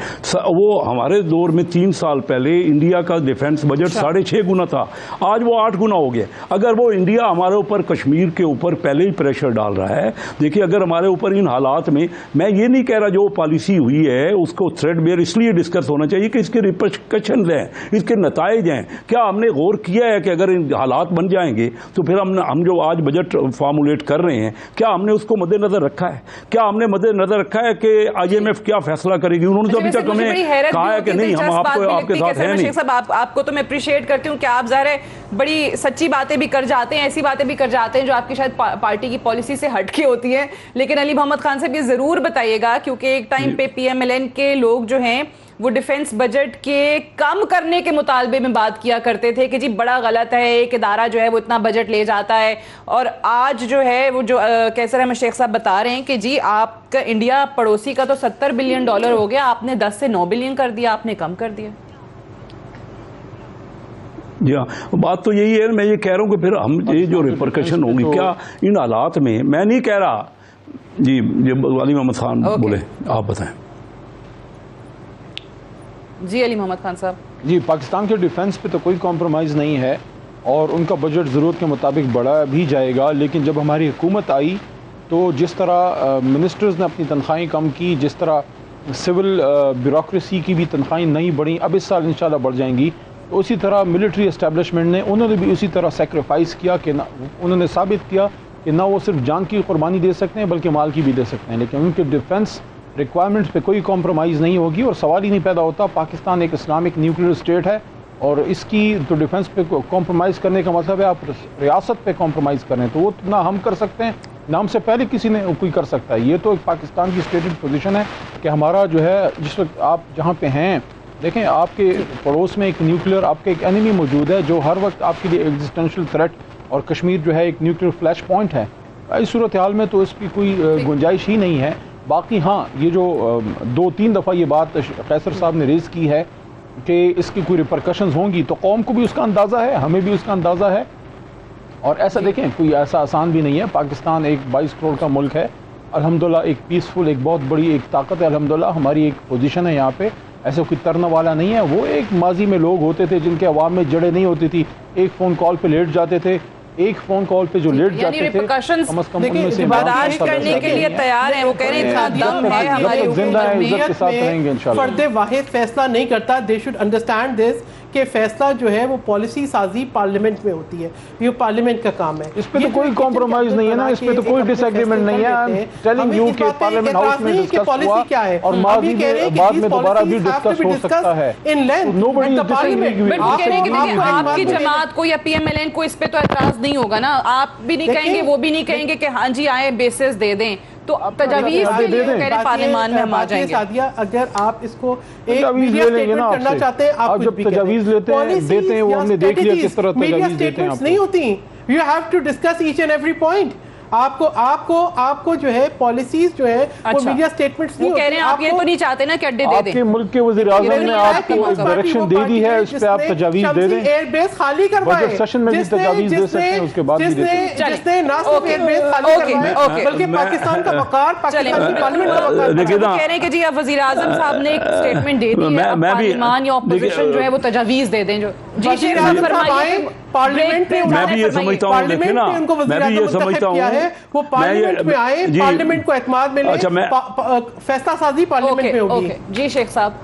वो हमारे दौर में 3 साल पहले इंडिया का डिफेंस बजट 6.5 गुना था, आज वो 8 गुना हो गया। अगर वो इंडिया हमारे ऊपर कश्मीर के ऊपर पहले ही प्रेशर डाल रहा है। देखिए, अगर हमारे ऊपर इन हालात में, मैं ये नहीं कह रहा जो पॉलिसी हुई है उसको थ्रेडबेयर इसलिए डिस्कस होना चाहिए कि इसके रिपरकशंस हैं, इसके नताइज हैं। क्या हमने गौर किया है कि अगर इन हालात बन जाएंगे तो फिर हम जो आज बजट फॉर्मुलेट कर रहे हैं, क्या हमने उसको मद्देनजर रखा है? क्या हमने मद्देनजर रखा है कि IMF क्या फैसला करेगी? उन्होंने तो अभी तक हमें कहा है कि नहीं, हम आपके साथ हैं नहीं। आपको तो मैं अप्रिशिएट करती हूँ कि आप ज़ाहिर है बड़ी सच्ची बातें भी कर जाते हैं, ऐसी बातें भी कर जाते हैं जो आपकी शायद पार्टी की पॉलिसी से हटके होती है। लेकिन अली मोहम्मद खान साहब ये जरूर बताइएगा, क्योंकि एक टाइम पे PMLN के लोग जो हैं वो डिफेंस बजट के कम करने के मुतालबे में बात किया करते थे कि जी बड़ा गलत है, एक इदारा जो है वो इतना बजट ले जाता है। और आज जो है वो जो कैसर अहमद शेख साहब बता रहे हैं कि जी आपका इंडिया पड़ोसी का तो $70 बिलियन हो गया, आपने 10 से 9 बिलियन कर दिया, आपने कम कर दिया। जी हाँ, बात तो यही है। मैं ये कह रहा हूँ कि फिर हम ये जो रिपरकशन होंगी क्या इन हालात में, मैं नहीं कह रहा जी, अली मोहम्मद खान बोले, आप बताएं। जी अली मोहम्मद खान साहब। जी, पाकिस्तान के डिफेंस पे तो कोई कॉम्प्रोमाइज़ नहीं है और उनका बजट ज़रूरत के मुताबिक बढ़ा भी जाएगा। लेकिन जब हमारी हुकूमत आई तो जिस तरह मिनिस्टर्स ने अपनी तनख्वाहें कम की, जिस तरह सिविल ब्यूरोक्रेसी की भी तनख्वाहें नहीं बढ़ी, अब इस साल इंशाल्लाह बढ़ जाएंगी। तो उसी तरह मिलिट्री एस्टेब्लिशमेंट ने, उन्होंने भी उसी तरह सेक्रीफाइस किया कि ना, उन्होंने साबित किया कि ना वो सिर्फ जान की कुर्बानी दे सकते हैं बल्कि माल की भी दे सकते हैं। लेकिन उनके डिफेंस रिक्वायरमेंट्स पे कोई कॉम्प्रोमाइज़ नहीं होगी और सवाल ही नहीं पैदा होता। पाकिस्तान एक इस्लामिक न्यूक्लियर स्टेट है और इसकी तो डिफेंस पे कॉम्प्रोमाइज़ करने का मतलब है आप रियासत पे कॉम्प्रोमाइज़ करें, तो वो ना हम कर सकते हैं ना हमसे पहले किसी ने कोई कर सकता है। ये तो एक पाकिस्तान की स्टेटेड पोजीशन है कि हमारा जो है, जिस वक्त आप जहाँ पे हैं, देखें आपके पड़ोस में एक न्यूक्लियर आपके एक एनिमी मौजूद है जो हर वक्त आपके लिए एग्जिस्टेंशियल थ्रेट, और कश्मीर जो है एक न्यूक्लियर फ्लैश पॉइंट है। इस सूरत हाल में तो इसकी कोई गुंजाइश ही नहीं है। बाकी हाँ, ये जो 2-3 दफ़ा ये बात कैसर साहब ने रेज़ की है कि इसकी कोई रिपरकशंस होंगी, तो कौम को भी उसका अंदाज़ा है, हमें भी उसका अंदाज़ा है। और ऐसा देखें, कोई ऐसा आसान भी नहीं है। पाकिस्तान एक 22 करोड़ का मुल्क है, अल्हम्दुलिल्लाह एक पीसफुल, एक बहुत बड़ी एक ताकत है। अल्हम्दुलिल्लाह हमारी एक पोजीशन है यहाँ पे, ऐसे कोई तरना वाला नहीं है। वो एक माजी में लोग होते थे जिनके अवाम में जड़ें नहीं होती थी, एक फ़ोन कॉल पे लेट जाते थे, एक फोन कॉल पे जो लेट जाते थे, कम से कम उनमें से बर्दाश्त करने के लिए तैयार हैं। वो कह रहे हैं इतना दम है हमारी हुकूमत के साथ रहेंगे इंशाल्लाह। फर्द वाहिद फैसला नहीं करता। दे शुड अंडरस्टैंड दिस कि फैसला जो है वो पॉलिसी साजी पार्लियामेंट में होती है, ये पार्लियामेंट का काम है। इस पे तो कोई कॉम्प्रोमाइज नहीं है ना, इस पे तो कोई डिसएग्रीमेंट नहीं है। आई एम टेलिंग यू कि पार्लियामेंट हाउस में डिस्कस हुआ क्या है और बाद में दोबारा भी डिस्कस हो सकता है। In length nobody is disagreeing. आपकी जमात को या PMLN को इस पे तो एतराज नहीं होगा ना, आप भी नहीं कहेंगे, वो भी नहीं कहेंगे कि हाँ जी आए बेसिस दे दें, तो तजावीज़ पार्लियामान में हम आ जाएंगे। सादिया, अगर आप इसको एक मीडिया स्टेटमेंट करना चाहते हैं, आप जब तजावीज़ लेते हैं देते हैं, वो हमने देख लिया किस तरह तजावीज़ देते हैं। नहीं होती, you have to discuss each and every point. आपको जो है पॉलिसीज जो है वो मीडिया स्टेटमेंट्स नहीं होती। कह रहे हैं आप ये तो नहीं चाहते ना कि अड्डे दे दें। आपके मुल्क के वज़ीर-ए-आज़म ने आपको एक डायरेक्शन दे दी है, इस पे आप तजावीज़ दे दें। एयरबेस खाली करवाए, बजट सेशन में भी तजावीज़ दे सकते हैं, उसके बाद भी दे सकते हैं। जिसने ना सिर्फ एयरबेस खाली करवाए बल्कि पाकिस्तान का वकार, पाकिस्तान की पार्लियामेंट का वकार। देखिए ना, कह रहे हैं कि जी अब वज़ीर-ए-आज़म साहब ने एक स्टेटमेंट दे दी है, पार्लियामान या ऑपोजिशन जो है वो तजावीज़ दे दें। जो जी शेख साहब फरमाइए, पार्लियामेंट में मैं भी ये समझता हूँ, देखिए ना, मैं भी ये समझता हूँ वो पार्लियामेंट में आए, पार्लियामेंट को एतमाद मिले, फैसला साजी पार्लियामेंट में होगी। जी शेख साहब,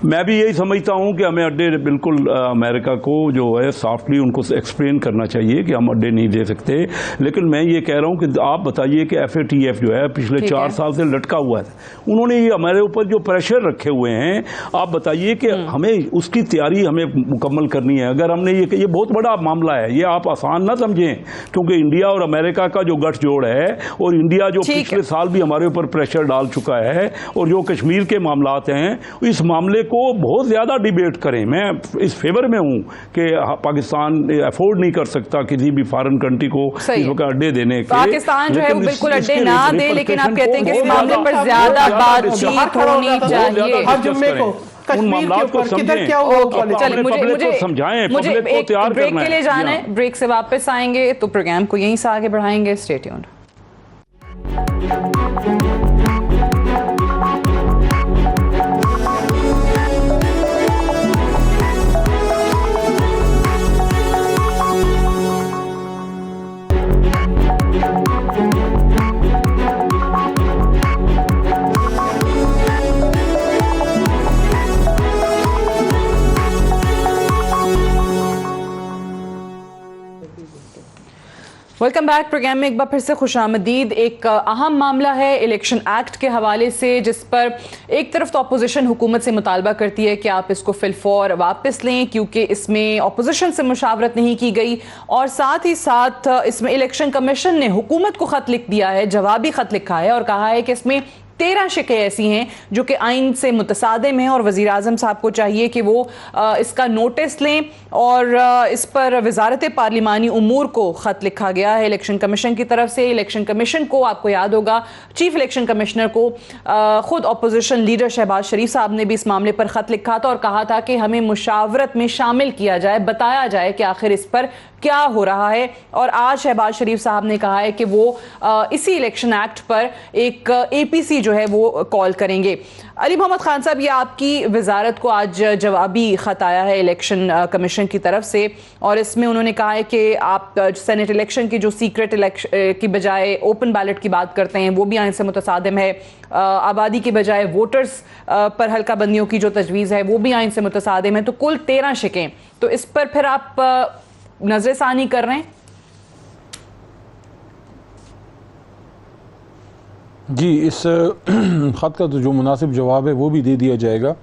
मैं भी यही समझता हूँ कि हमें अड्डे बिल्कुल अमेरिका को जो है सॉफ्टली उनको एक्सप्लेन करना चाहिए कि हम अड्डे नहीं दे सकते। लेकिन मैं ये कह रहा हूँ कि आप बताइए कि FATF जो है पिछले 4 साल से लटका हुआ है, उन्होंने ये हमारे ऊपर जो प्रेशर रखे हुए हैं, आप बताइए कि हमें उसकी तैयारी हमें मुकम्मल करनी है। अगर हमने ये बहुत बड़ा मामला है, ये आप आसान ना समझें, क्योंकि इंडिया और अमेरिका का जो गठजोड़ है, और इंडिया जो पिछले साल भी हमारे ऊपर प्रेशर डाल चुका है, और जो कश्मीर के मामलात हैं, इस मामले को बहुत ज़्यादा डिबेट करें। मैं इस फेवर में हूँ कि पाकिस्तान अफोर्ड नहीं कर सकता किसी भी फॉरेन कंट्री को इस वक्त अड्डे देने के। पाकिस्तान जो है वो बिल्कुल अड्डे ना दे, लेकिन आप कहते हैं कि इस मामले पर ज़्यादा बातचीत होनी चाहिए। हर जुम्मे को उन मामलात को समझें, चलिए मुझे समझाएं, मुझे एक ब्रेक के लिए जाना है, ब्रेक से वापस आएंगे तो प्रोग्राम को यहीं से आगे बढ़ाएंगे। Stay tuned. Welcome back. Programme में एक बार फिर से खुशामदीद। एक अहम मामला है इलेक्शन एक्ट के हवाले से, जिस पर एक तरफ तो अपोजिशन हुकूमत से मुतालबा करती है कि आप इसको फिलफौर वापस लें क्योंकि इसमें अपोजिशन से मुशावरत नहीं की गई, और साथ ही साथ इसमें इलेक्शन कमीशन ने हुकूमत को ख़त लिख दिया है, जवाबी ख़त लिखा है और कहा है कि इसमें 13 शिकें ऐसी हैं जो कि आइन से मुतसादिम हैं और वज़ीर आज़म साहब को चाहिए कि वो इसका नोटिस लें, और इस पर वजारत पार्लिमानी उमूर को ख़त लिखा गया है इलेक्शन कमीशन की तरफ से। इलेक्शन कमीशन को, आपको याद होगा, चीफ इलेक्शन कमिश्नर को ख़ुद अपोजिशन लीडर शहबाज शरीफ साहब ने भी इस मामले पर ख़त लिखा था और कहा था कि हमें मुशावरत में शामिल किया जाए, बताया जाए कि आखिर इस पर क्या हो रहा है। और आज शहबाज शरीफ साहब ने कहा है कि वो इसी इलेक्शन एक्ट पर एक APC जो है वो कॉल करेंगे। अली मोहम्मद खान साहब, ये आपकी वजारत को आज जवाबी ख़त आया है इलेक्शन कमीशन की तरफ से, और इसमें उन्होंने कहा है कि आप सेनेट इलेक्शन की जो सीक्रेट इलेक्शन की बजाय ओपन बैलेट की बात करते हैं वो भी आइन से मुतसादिम है, आबादी के बजाय वोटर्स पर हल्का बंदियों की जो तजवीज़ है वो भी आइन से मुतसादिम है, तो कुल 13 शिकें। तो इस पर फिर आप नजरसानी कर रहे हैं? जी, इस ख़त का तो जो मुनासिब जवाब है वो भी दे दिया जाएगा।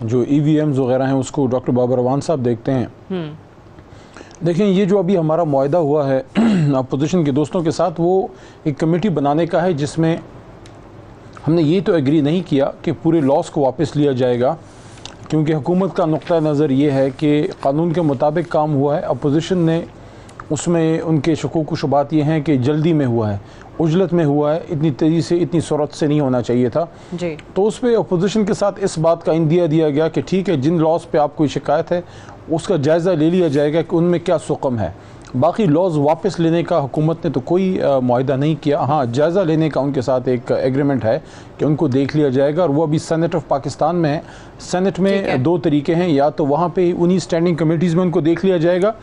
जो EVMs वगैरह हैं उसको डॉक्टर बाबर अवान साहब देखते हैं। देखें, ये जो अभी हमारा मुआहदा हुआ है अपोजिशन के दोस्तों के साथ, वो एक कमेटी बनाने का है जिसमें हमने ये तो एग्री नहीं किया कि पूरे लॉस को वापस लिया जाएगा, क्योंकि हुकूमत का नुक्ता नज़र ये है कि क़ानून के मुताबिक काम हुआ है। अपोजिशन ने उसमें उनके शकूक शुबात ये हैं कि जल्दी में हुआ है, उजलत में हुआ है, इतनी तेज़ी से, इतनी सूरत से नहीं होना चाहिए था जी। तो उस पर अपोजिशन के साथ इस बात का इंदिया दिया गया कि ठीक है, जिन लॉज पे आप कोई शिकायत है उसका जायज़ा ले लिया जाएगा कि उनमें क्या सुकम है। बाकी लॉज वापस लेने का हुकूमत ने तो कोई मुआहदा नहीं किया। हाँ, जायज़ा लेने का उनके साथ एक एग्रीमेंट है कि उनको देख लिया जाएगा, और वो अभी सेनेट ऑफ पाकिस्तान में है। सेनेट में 2 तरीके हैं, या तो वहाँ पे उन्हीं स्टैंडिंग कमेटीज़ में उनको देख लिया जाएगा,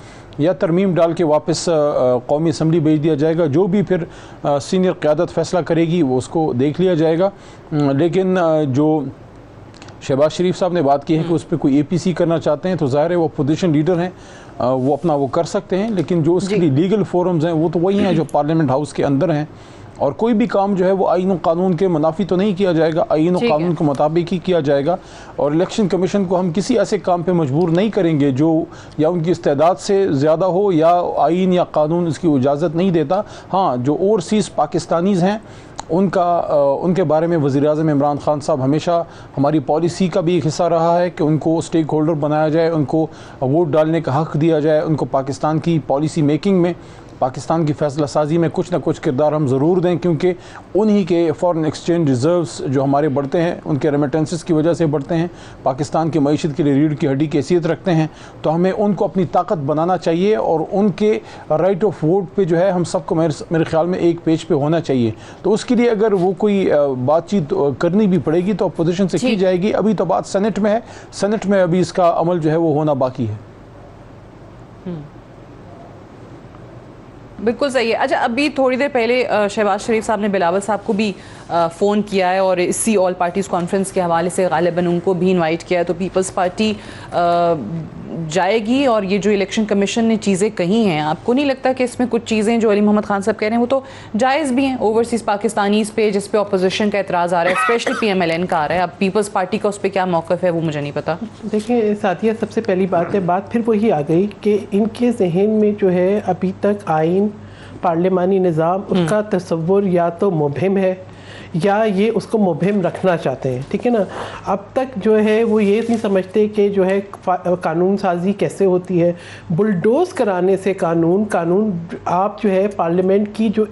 या तरमीम डाल के वापस कौमी असम्बली भेज दिया जाएगा। जो भी फिर सीनियर क़यादत फ़ैसला करेगी वो उसको देख लिया जाएगा। लेकिन जो शहबाज शरीफ साहब ने बात की है कि उस पर कोई APC करना चाहते हैं, तो ज़ाहिर है वो अपोजिशन लीडर हैं, वो अपना वो कर सकते हैं, लेकिन जो उसके लिए लीगल फोरम्स हैं वो तो वही हैं जो पार्लियामेंट हाउस के अंदर हैं, और कोई भी काम जो है वो आईन और कानून के मुनाफी तो नहीं किया जाएगा, आईन और कानून के मुताबिक ही किया जाएगा। और इलेक्शन कमीशन को हम किसी ऐसे काम पे मजबूर नहीं करेंगे जो या उनकी इस्तेदाद से ज़्यादा हो या आईन या कानून इसकी इजाज़त नहीं देता। हाँ, जो ओवरसीज़ पाकिस्तानीज़ हैं उनके बारे में वज़ीर आज़म इमरान खान साहब हमेशा हमारी पॉलिसी का भी एक हिस्सा रहा है कि उनको स्टेक होल्डर बनाया जाए, उनको वोट डालने का हक़ दिया जाए, उनको पाकिस्तान की पॉलिसी मेकिंग में, पाकिस्तान की फ़ैसला साजी में कुछ ना कुछ किरदार हम ज़रूर दें, क्योंकि उन्हीं के फ़ॉरेन एक्सचेंज रिज़र्व्स जो हमारे बढ़ते हैं उनके रेमिटेंसेस की वजह से बढ़ते हैं, पाकिस्तान की मईशत के लिए रीढ़ की हड्डी की हैसियत रखते हैं। तो हमें उनको अपनी ताकत बनाना चाहिए, और उनके राइट ऑफ वोट पे जो है हम सबको मेरे ख्याल में एक पेज पे होना चाहिए। तो उसके लिए अगर वो कोई बातचीत करनी भी पड़ेगी तो अपोजिशन से की जाएगी। अभी तो बात सेनेट में है, सेनेट में अभी इसका अमल जो है वो होना बाकी है। बिल्कुल सही है। अच्छा, अभी थोड़ी देर पहले शहबाज शरीफ साहब ने बिलावल साहब को भी फ़ोन किया है, और इसी ऑल पार्टीज़ कॉन्फ्रेंस के हवाले से गालिबन उनको भी इनवाइट किया है, तो पीपल्स पार्टी जाएगी। और ये जो इलेक्शन कमीशन ने चीज़ें कही हैं, आपको नहीं लगता कि इसमें कुछ चीज़ें जो अली मोहम्मद खान साहब कह रहे हैं वो तो जायज़ भी हैं? ओवरसीज़ पाकिस्तानीज़ पे जिस पे अपोजिशन का एतराज़ आ रहा है, स्पेशली PMLN का आ रहा है, अब पीपल्स पार्टी का उस पर क्या मौक़िफ़ है वो मुझे नहीं पता। देखिए साथिया, सबसे पहली बात फिर वही आ गई कि इनके जहन में जो है अभी तक आइन, पार्लिमानी निज़ाम, उसका तसव्वुर या तो मुबहिम है या ये उसको मुबहिम रखना चाहते हैं, ठीक है ना। अब तक जो है वो ये नहीं समझते कि जो है कानून साजी कैसे होती है। बुलडोज कराने से कानून आप जो है पार्लियामेंट की जो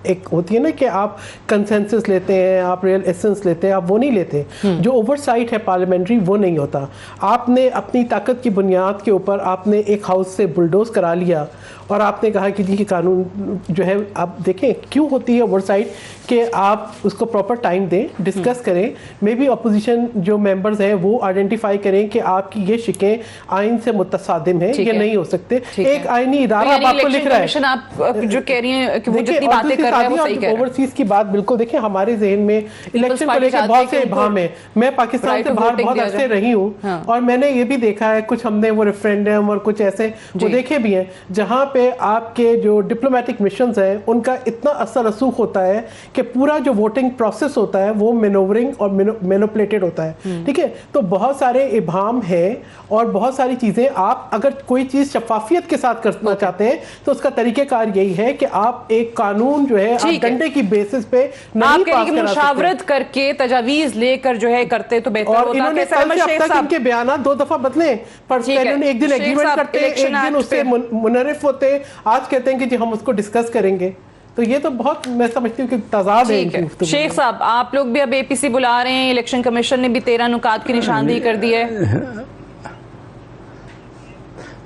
एक होती है ना कि आप कंसेंसस लेते हैं, आप रियल एसेंस लेते हैं, आप वो नहीं लेते। जो ओवरसाइट है पार्लियामेंट्री वो नहीं होता। आपने अपनी ताकत की बुनियाद के ऊपर आपने एक हाउस से बुलडोज करा लिया और आपने कहा कि जी कानून जो है, आप देखें क्यों होती है ओवरसाइट, कि आप उसको प्रॉपर टाइम दें, डिस्कस करें, मे बी अपोजिशन जो मेंबर्स हैं वो आइडेंटिफाई करें कि आपकी ये शिकें आइन से मुतसादिम है, ये नहीं हो सकते। एक आईनी इदारा आपको लिख रहा है, आप जो कह रही हैं कि वो जितनी बातें कर कर रहा है वो सही कह रहा है। ओवरसीज की बात बिल्कुल देखिए, हमारे जहन में इलेक्शन को पार्टी लेकर चाहती बहुत है से कि उनको इबाम है। मैं पाकिस्तान right से to बाहर voting बहुत दिया अरसे जाए। रही हूँ हाँ। और मैंने ये भी देखा है, कुछ हमने वो रेफरेंडम और कुछ ऐसे वो देखे भी हैं जहाँ पे आपके जो डिप्लोमेटिक मिशंस हैं उनका इतना असर रसूख होता है कि पूरा जो वोटिंग प्रोसेस होता है वो मैनोवरिंग और मैनिपुलेटेड होता है। ठीक है, तो बहुत सारे इबाम हैं और बहुत सारी चीज़ें, आप अगर कोई चीज़ शफाफियत के साथ करना चाहते हैं तो उसका तरीक़ेकार यही है कि आप एक कानून जो है आप डंडे की बेसिस पे नहीं आप पास कह रही कि करा सकते। मुशावरत करके तजावीज लेकर जो है करते तो बेहतर और होता। इन्होंने कैसे कल अहमद से शेख अब तक साहब इनके बयान 2 दफा बदले, पर ठीक है। पहले एक दिन शेख एग्रीमेंट साहब, करते हैं, इलेक्शन एक दिन एक्ट उससे मुनरिफ होते हैं, आज कहते हैं कि जी हम उसको डिस्कस करेंगे। तो ये तो बहुत, मैं समझती हूँ कि तजाद है ठीक इनकी है। गुफ्तगू शेख में। साहब, आप लोग भी अब एपीसी बुला रहे हैं, इलेक्शन कमीशन ने भी 13 नुकात की निशानदेही कर दी है।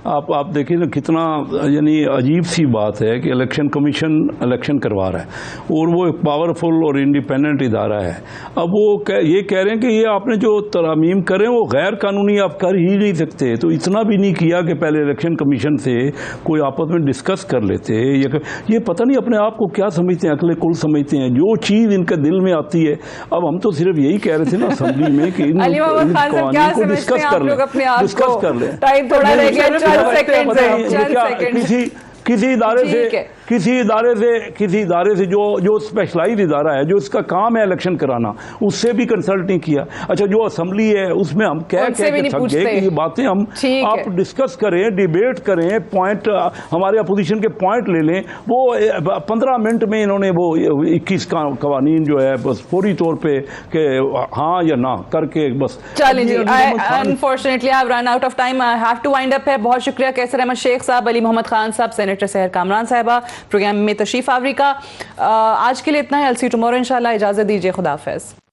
आप देखिए ना कितना यानी अजीब सी बात है कि इलेक्शन कमीशन इलेक्शन करवा रहा है और वो एक पावरफुल और इंडिपेंडेंट इदारा है। अब वो ये कह रहे हैं कि ये आपने जो तरमीम करें वो गैर कानूनी आप कर ही नहीं सकते। तो इतना भी नहीं किया कि पहले इलेक्शन कमीशन से कोई आपस में डिस्कस कर लेते। ये पता नहीं अपने आप को क्या समझते हैं, अकले कुल समझते हैं, जो चीज़ इनके दिल में आती है। अब हम तो सिर्फ यही कह रहे थे ना असेंबली में कि इन कवानीन को डिस्कस कर लें, डिस्कस कर लें। टाइम थोड़ा रह गया, किसी इदारे से जो स्पेशलाइज इदारा है, जो इसका काम है इलेक्शन कराना, उससे भी कंसल्ट नहीं किया। अच्छा, जो असेंबली है उसमें हम कह के थक गए कि ये बातें हम आप डिस्कस करें, डिबेट करें, पॉइंट हमारे अपोजिशन के पॉइंट ले लें। वो 15 मिनट में इन्होंने वो 21 कवानीन जो है बस फौरी तौर पे कि हाँ या ना करके बस। चलें जी, unfortunately I have run out of time, I have to wind up है। बहुत शुक्रिया कैसर अहमद शेख साहब, अली मोहम्मद खान साहब, सेनेटर सहर कामरान साहिबा प्रोग्राम में तशरीफ आवरी का। आज के लिए इतना है। I'll see you tomorrow इंशाल्लाह। इजाजत दीजिए, खुदा हाफिज़।